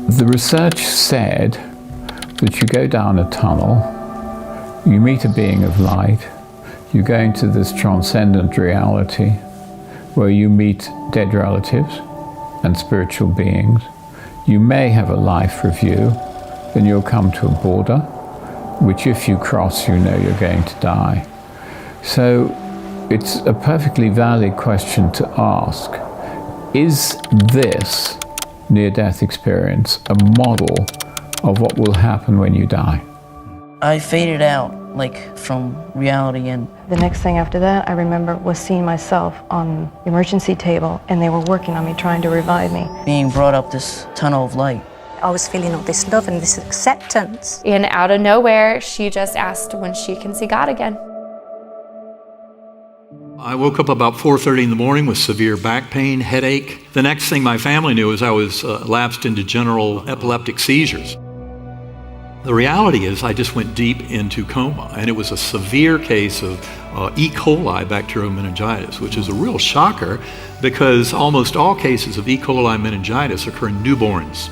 The research said that you go down a tunnel, you meet a being of light, you go into this transcendent reality where you meet dead relatives and spiritual beings. You may have a life review, then you'll come to a border, which if you cross, you know you're going to die. So it's a perfectly valid question to ask. Is this near-death experience a model of what will happen when you die? I faded out, like, from reality, and the next thing after that I remember was seeing myself on the emergency table, and they were working on me, trying to revive me. being brought up this tunnel of light. I was feeling all this love and this acceptance. And out of nowhere, she just asked when she can see God again. I woke up about 4:30 in the morning with severe back pain, headache. The next thing my family knew is I was lapsed into general epileptic seizures. The reality is I just went deep into coma, and it was a severe case of E. coli bacterial meningitis, which is a real shocker because almost all cases of E. coli meningitis occur in newborns.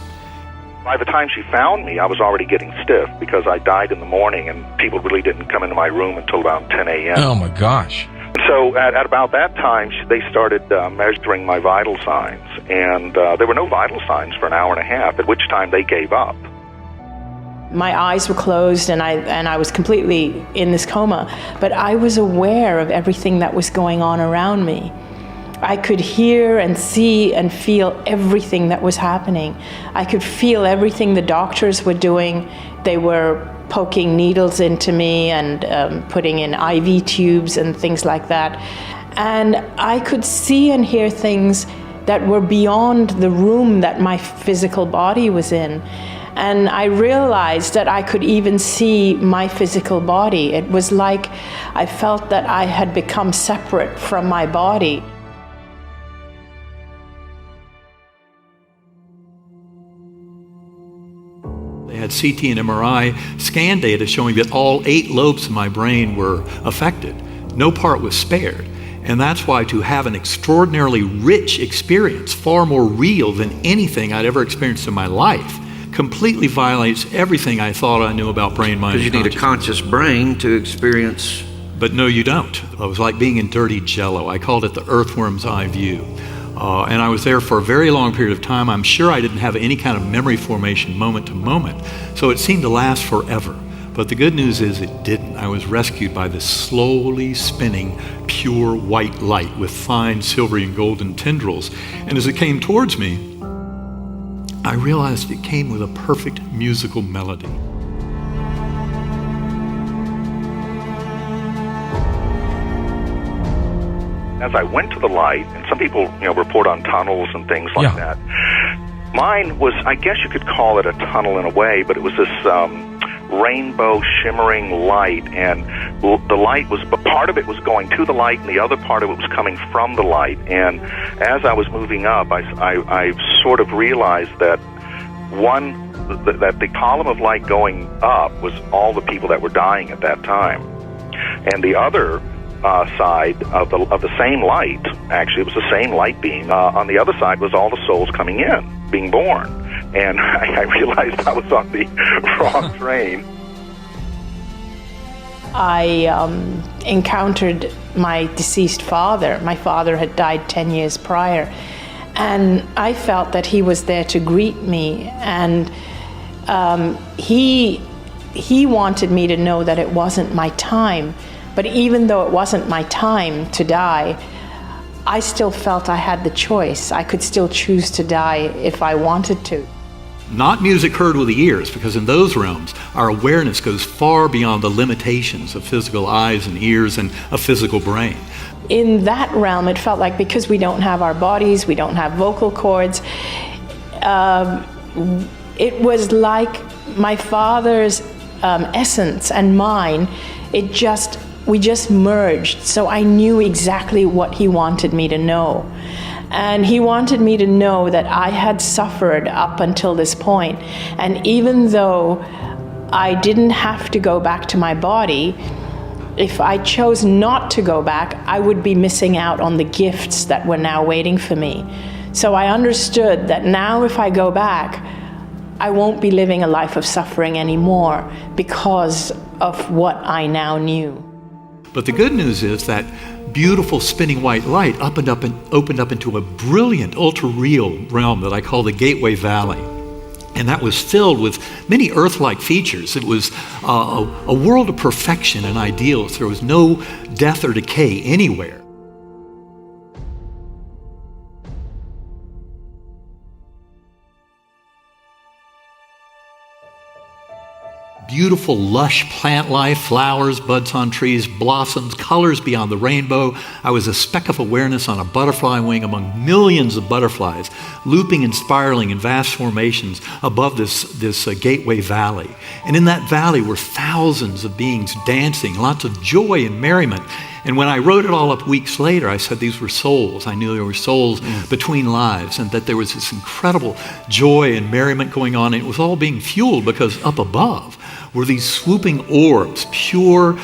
By the time she found me, I was already getting stiff because I died in the morning and people really didn't come into my room until about 10 a.m. Oh my gosh. And so at about that time, they started measuring my vital signs, and there were no vital signs for an hour and a half, at which time they gave up. My eyes were closed and I was completely in this coma, but I was aware of everything that was going on around me. I could hear and see and feel everything that was happening. I could feel everything the doctors were doing. They were poking needles into me and putting in IV tubes and things like that. And I could see and hear things that were beyond the room that my physical body was in. And I realized that I could even see my physical body. It was like I felt that I had become separate from my body. They had CT and MRI scan data showing that all 8 lobes of my brain were affected. No part was spared. And that's why to have an extraordinarily rich experience, far more real than anything I'd ever experienced in my life, completely violates everything I thought I knew about brain, mind, Because you need a conscious brain to experience. But no, you don't. It was like being in dirty jello. I called it the earthworm's eye view. And I was there for a very long period of time. I'm sure I didn't have any kind of memory formation moment to moment. So it seemed to last forever. But the good news is it didn't. I was rescued by this slowly spinning, pure white light with fine silvery and golden tendrils. And as it came towards me, I realized it came with a perfect musical melody. As I went to the light, and some people, report on tunnels and things like that. Mine was, I guess you could call it a tunnel in a way, but it was this rainbow shimmering light, and the light was, part of it was going to the light, and the other part of it was coming from the light. And as I was moving up, I sort of realized that that the column of light going up was all the people that were dying at that time, and the other side of the same light, actually it was the same light beam, on the other side was all the souls coming in, being born. And I realized I was on the wrong train. I encountered my deceased father. My father had died 10 years prior, and I felt that he was there to greet me, and he wanted me to know that it wasn't my time. But even though it wasn't my time to die, I still felt I had the choice. I could still choose to die if I wanted to. Not music heard with the ears, because in those realms, our awareness goes far beyond the limitations of physical eyes and ears and a physical brain. In that realm, it felt like because we don't have our bodies, we don't have vocal cords, it was like my father's essence and mine, we just merged. So I knew exactly what he wanted me to know. And he wanted me to know that I had suffered up until this point. And even though I didn't have to go back to my body, if I chose not to go back, I would be missing out on the gifts that were now waiting for me. So I understood that now if I go back, I won't be living a life of suffering anymore because of what I now knew. But the good news is that beautiful spinning white light opened up into a brilliant, ultra-real realm that I call the Gateway Valley. And that was filled with many earth-like features. It was a world of perfection and ideals. There was no death or decay anywhere. Beautiful, lush plant life, flowers, buds on trees, blossoms, colors beyond the rainbow. I was a speck of awareness on a butterfly wing among millions of butterflies, looping and spiraling in vast formations above this Gateway Valley. And in that valley were thousands of beings dancing, lots of joy and merriment. And when I wrote it all up weeks later, I said these were souls. I knew there were souls between lives, and that there was this incredible joy and merriment going on. And it was all being fueled because up above were these swooping orbs, pure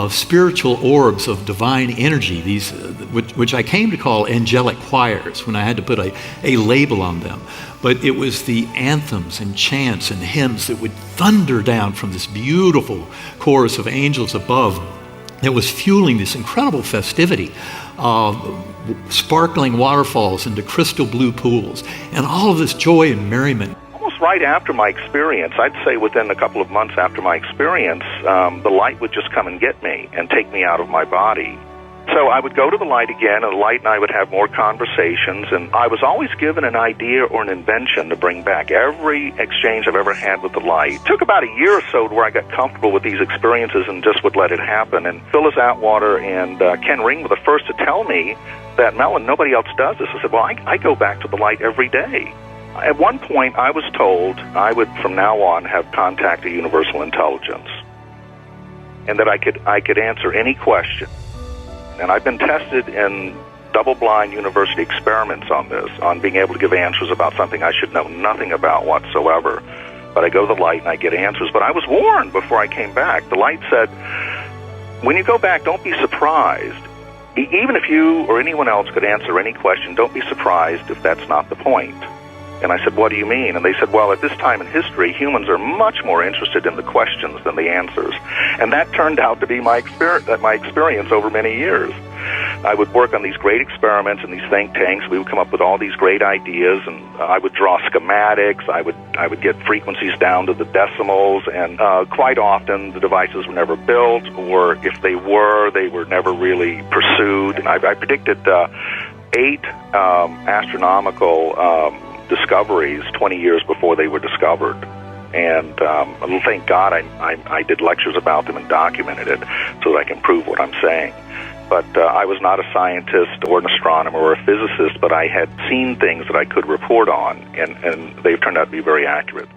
spiritual orbs of divine energy, these which I came to call angelic choirs when I had to put a label on them. But it was the anthems and chants and hymns that would thunder down from this beautiful chorus of angels above that was fueling this incredible festivity, sparkling waterfalls into crystal blue pools, and all of this joy and merriment. Almost right after my experience, I'd say within a couple of months after my experience, the light would just come and get me and take me out of my body. So I would go to the light again, and the light and I would have more conversations, and I was always given an idea or an invention to bring back. Every exchange I've ever had with the light. It took about a year or so where I got comfortable with these experiences and just would let it happen. And Phyllis Atwater and Ken Ring were the first to tell me that, Mellon, nobody else does this. I said, well, I go back to the light every day. At one point, I was told I would, from now on, have contact to universal intelligence, and that I could answer any question. And I've been tested in double-blind university experiments on this, on being able to give answers about something I should know nothing about whatsoever. But I go to the light and I get answers. But I was warned before I came back. The light said, when you go back, don't be surprised. Even if you or anyone else could answer any question, don't be surprised if that's not the point. And I said, what do you mean? And they said, well, at this time in history, humans are much more interested in the questions than the answers. And that turned out to be my experience over many years. I would work on these great experiments in these think tanks. We would come up with all these great ideas, and I would draw schematics. I would get frequencies down to the decimals, and quite often the devices were never built, or if they were never really pursued. And I predicted 8 astronomical discoveries 20 years before they were discovered. And thank God I did lectures about them and documented it so that I can prove what I'm saying. But I was not a scientist or an astronomer or a physicist, but I had seen things that I could report on, and they've turned out to be very accurate.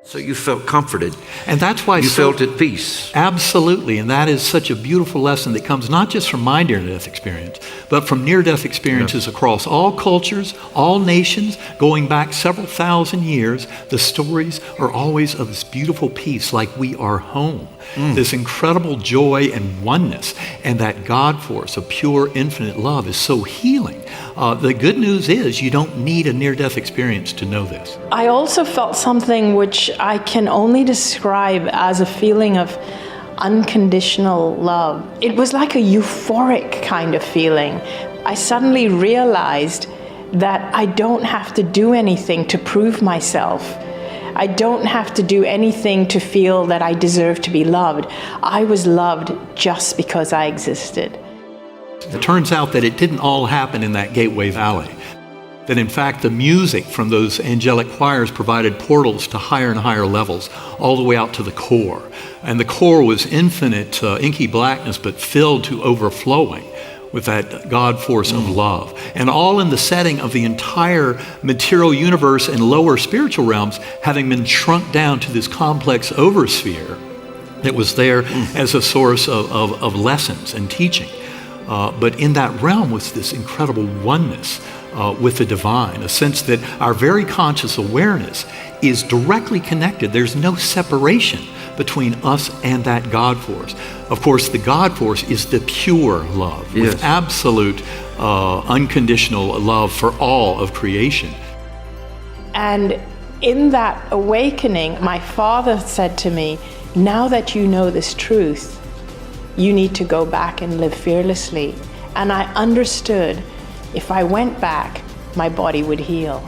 So you felt comforted. And that's why you felt at peace. Absolutely. And that is such a beautiful lesson that comes not just from my near-death experience, but from near-death experiences across all cultures, all nations, going back several thousand years. The stories are always of this beautiful peace, like we are home. This incredible joy and oneness, and that God force of pure, infinite love is so healing. The good news is you don't need a near-death experience to know this. I also felt something which I can only describe as a feeling of unconditional love. It was like a euphoric kind of feeling. I suddenly realized that I don't have to do anything to prove myself. I don't have to do anything to feel that I deserve to be loved. I was loved just because I existed. It turns out that it didn't all happen in that Gateway Valley. That in fact the music from those angelic choirs provided portals to higher and higher levels, all the way out to the core. And the core was infinite, inky blackness, but filled to overflowing with that God force of love. And all in the setting of the entire material universe and lower spiritual realms having been shrunk down to this complex oversphere that was there as a source of lessons and teaching. But in that realm was this incredible oneness with the divine, a sense that our very conscious awareness is directly connected. There's no separation between us and that God force. Of course, the God force is the pure love, with absolute unconditional love for all of creation. And in that awakening, my father said to me, now that you know this truth, you need to go back and live fearlessly. And I understood if I went back, my body would heal.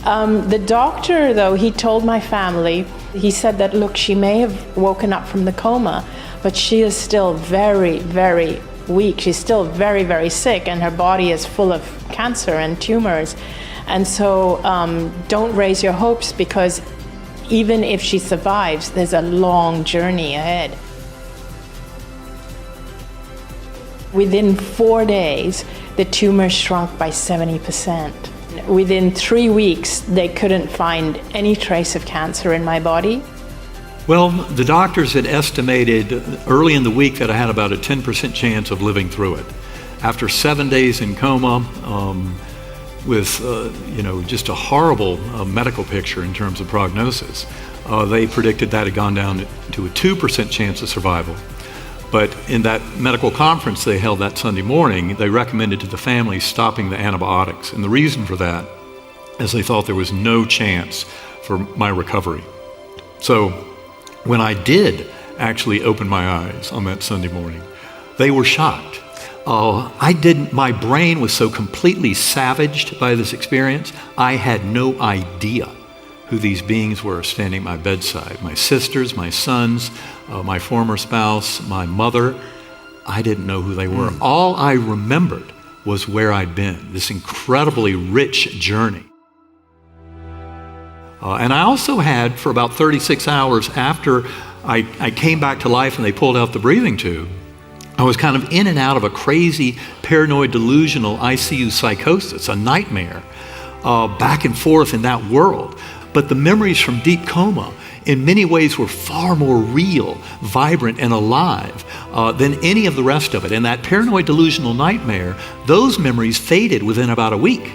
The doctor, though, he told my family, he said that, look, she may have woken up from the coma, but she is still very, very weak. She's still very, very sick, and her body is full of cancer and tumors. And so don't raise your hopes, because even if she survives, there's a long journey ahead. Within 4 days, the tumor shrunk by 70%. Within 3 weeks, they couldn't find any trace of cancer in my body. Well, the doctors had estimated early in the week that I had about a 10% chance of living through it. After 7 days in coma, with just a horrible medical picture in terms of prognosis, they predicted that had gone down to a 2% chance of survival. But in that medical conference they held that Sunday morning, they recommended to the family stopping the antibiotics. And the reason for that is they thought there was no chance for my recovery. So when I did actually open my eyes on that Sunday morning, they were shocked. My brain was so completely savaged by this experience, I had no idea who these beings were standing at my bedside. My sisters, my sons, my former spouse, my mother. I didn't know who they were. All I remembered was where I'd been, this incredibly rich journey. And I also had, for about 36 hours after I came back to life and they pulled out the breathing tube, I was kind of in and out of a crazy, paranoid, delusional ICU psychosis, a nightmare, back and forth in that world. But the memories from deep coma in many ways were far more real, vibrant, and alive than any of the rest of it. And that paranoid, delusional nightmare, those memories faded within about a week.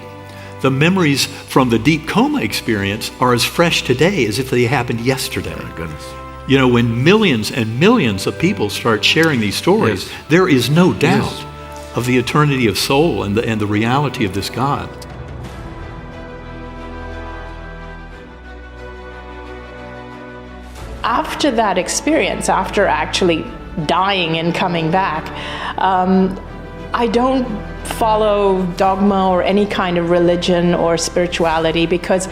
The memories from the deep coma experience are as fresh today as if they happened yesterday. Oh, my goodness. You know, when millions and millions of people start sharing these stories, there is no doubt of the eternity of soul and the reality of this God. After that experience, after actually dying and coming back, I don't follow dogma or any kind of religion or spirituality, because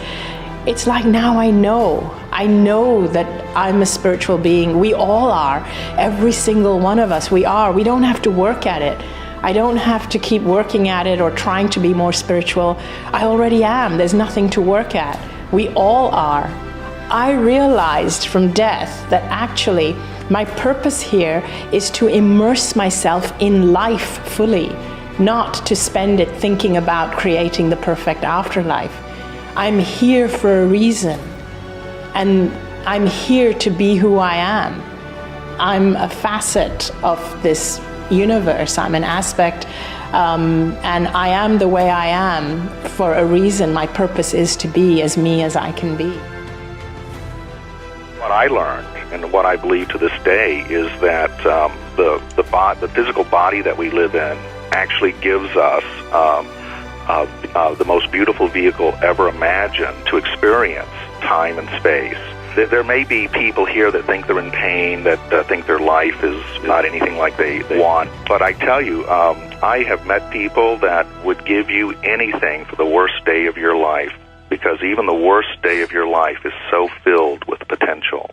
it's like now I know that I'm a spiritual being. We all are. Every single one of us, we are. We don't have to work at it. I don't have to keep working at it or trying to be more spiritual. I already am. There's nothing to work at. We all are. I realized from death that actually my purpose here is to immerse myself in life fully, not to spend it thinking about creating the perfect afterlife. I'm here for a reason, and I'm here to be who I am. I'm a facet of this universe. I'm an aspect, and I am the way I am for a reason. My purpose is to be as me as I can be. What I learned, and what I believe to this day, is that the physical body that we live in actually gives us the most beautiful vehicle ever imagined to experience time and space. There may be people here that think they're in pain, that think their life is not anything like they want. But I tell you, I have met people that would give you anything for the worst day of your life, because even the worst day of your life is so filled with potential.